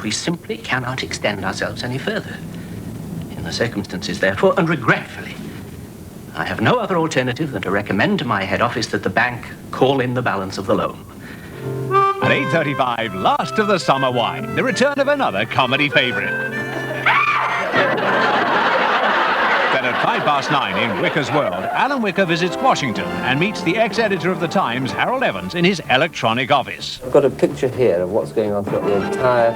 we simply cannot extend ourselves any further. In the circumstances, therefore, and regretfully, I have no other alternative than to recommend to my head office that the bank call in the balance of the loan. At 8:35, last of the summer wine, the return of another comedy favourite. Then at 9:05 in Wicker's World, Alan Wicker visits Washington and meets the ex-editor of The Times, Harold Evans, in his electronic office. I've got a picture here of what's going on throughout the entire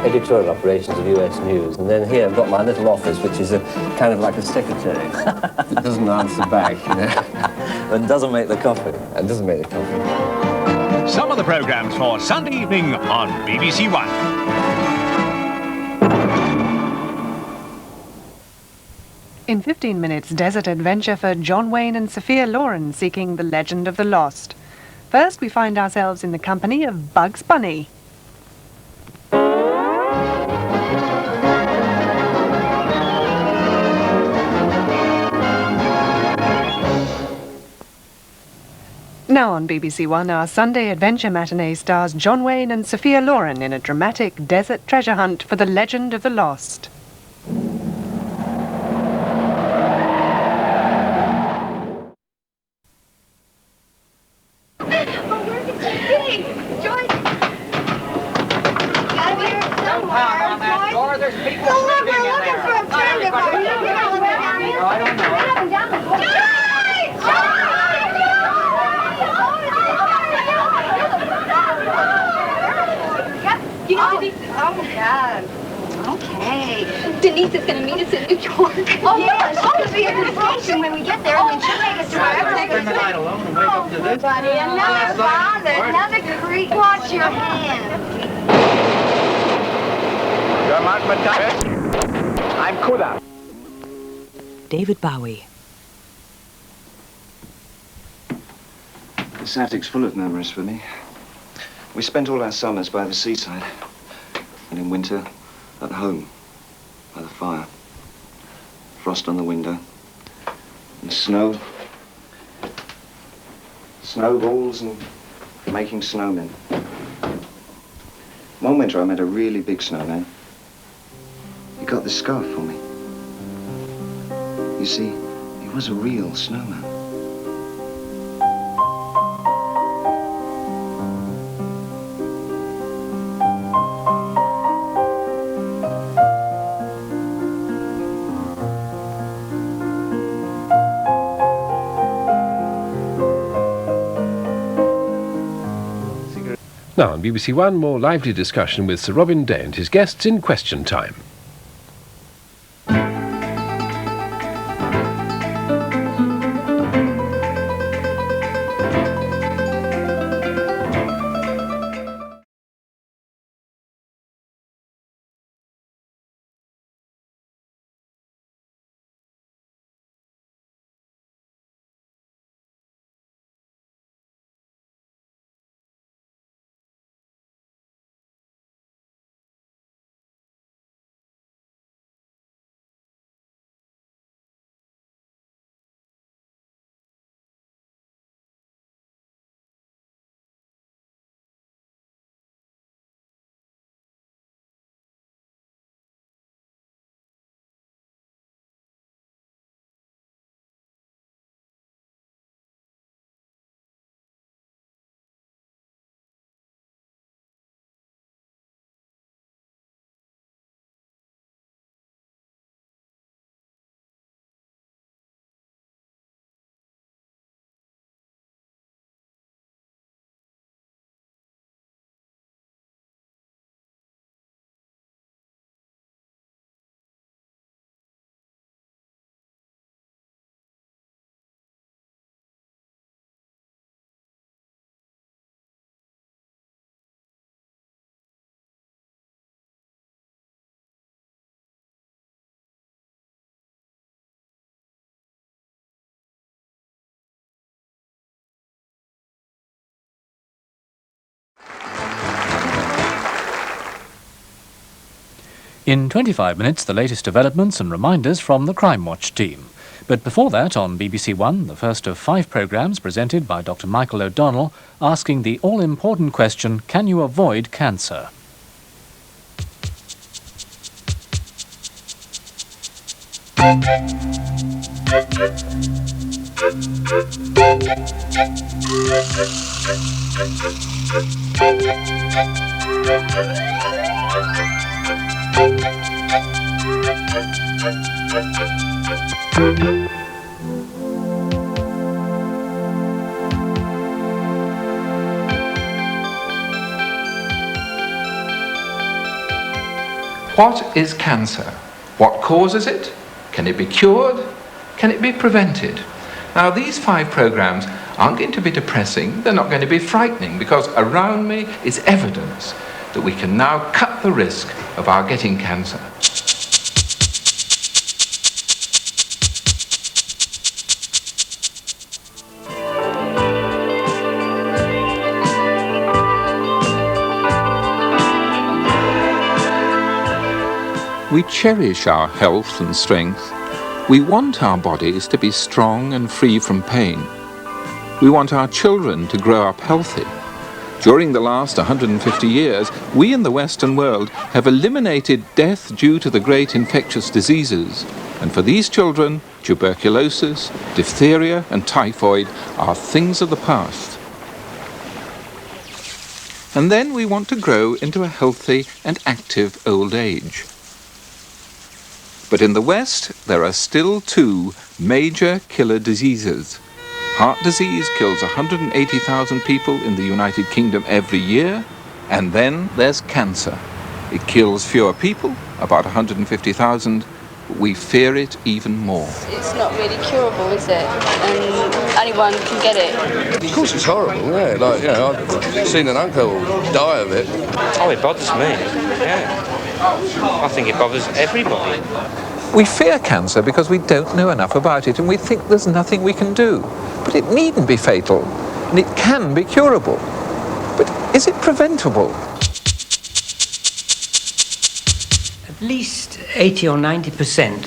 editorial operations of US News. And then here I've got my little office, which is a kind of like a secretary. It doesn't answer back, you know. And doesn't make the coffee. And doesn't make the coffee. Some of the programmes for Sunday evening on BBC One. In 15 minutes, desert adventure for John Wayne and Sophia Loren seeking the legend of the lost. First, we find ourselves in the company of Bugs Bunny. Now on BBC One, our Sunday adventure matinee stars John Wayne and Sophia Loren in a dramatic desert treasure hunt for the legend of the lost. Denise is going to meet us in New York. Oh, yeah, she'll be at the station when we get there, and then she'll take us to wherever. Spend the night alone and wake up to this. Buddy, another bother, another creek. Watch your hand. I'm Kuda. David Bowie. This attic's full of memories for me. We spent all our summers by the seaside, and in winter, at home, by the fire. Frost on the window, and snow. Snowballs and making snowmen. One winter I made a really big snowman. He got this scarf for me. You see, he was a real snowman. Now on BBC One, more lively discussion with Sir Robin Day and his guests in Question Time. In 25 minutes, the latest developments and reminders from the Crime Watch team. But before that, on BBC One, the first of 5 programmes presented by Dr. Michael O'Donnell, asking the all-important question, can you avoid cancer? What is cancer? What causes it? Can it be cured? Can it be prevented? Now, these 5 programs aren't going to be depressing, they're not going to be frightening, because around me is evidence that we can now cut the risk of our getting cancer. We cherish our health and strength. We want our bodies to be strong and free from pain. We want our children to grow up healthy. During the last 150 years, we in the Western world have eliminated death due to the great infectious diseases. And for these children, tuberculosis, diphtheria and typhoid are things of the past. And then we want to grow into a healthy and active old age. But in the West, there are still 2 major killer diseases. Heart disease kills 180,000 people in the United Kingdom every year, and then there's cancer. It kills fewer people, about 150,000, but we fear it even more. It's not really curable, is it? And anyone can get it. Of course it's horrible, yeah. Like, you know, I've seen an uncle die of it. Oh, it bothers me, yeah. I think it bothers everybody. We fear cancer because we don't know enough about it and we think there's nothing we can do. But it needn't be fatal, and it can be curable. But is it preventable? At least 80 or 90%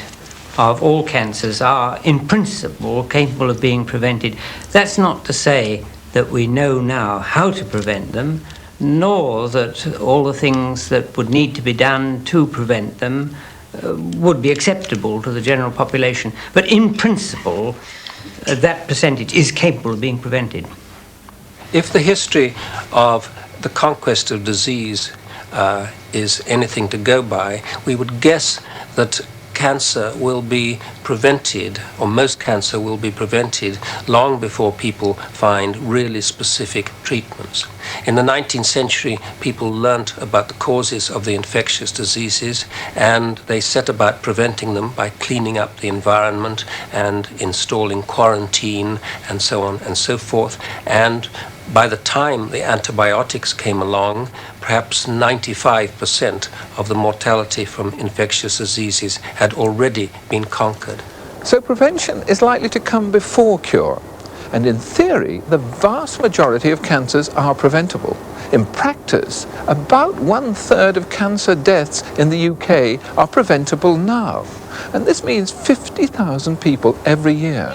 of all cancers are, in principle, capable of being prevented. That's not to say that we know now how to prevent them, nor that all the things that would need to be done to prevent them would be acceptable to the general population. But in principle, that percentage is capable of being prevented. If the history of the conquest of disease is anything to go by, we would guess that cancer will be prevented, or most cancer will be prevented, long before people find really specific treatments. In the 19th century, people learnt about the causes of the infectious diseases, and they set about preventing them by cleaning up the environment and installing quarantine and so on and so forth. And by the time the antibiotics came along, perhaps 95% of the mortality from infectious diseases had already been conquered. So prevention is likely to come before cure. And in theory, the vast majority of cancers are preventable. In practice, about 1/3 of cancer deaths in the UK are preventable now. And this means 50,000 people every year.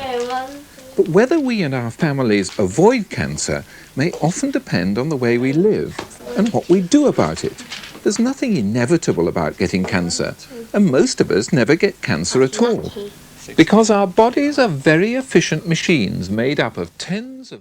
But whether we and our families avoid cancer may often depend on the way we live and what we do about it. There's nothing inevitable about getting cancer, and most of us never get cancer at all. Because our bodies are very efficient machines made up of tens of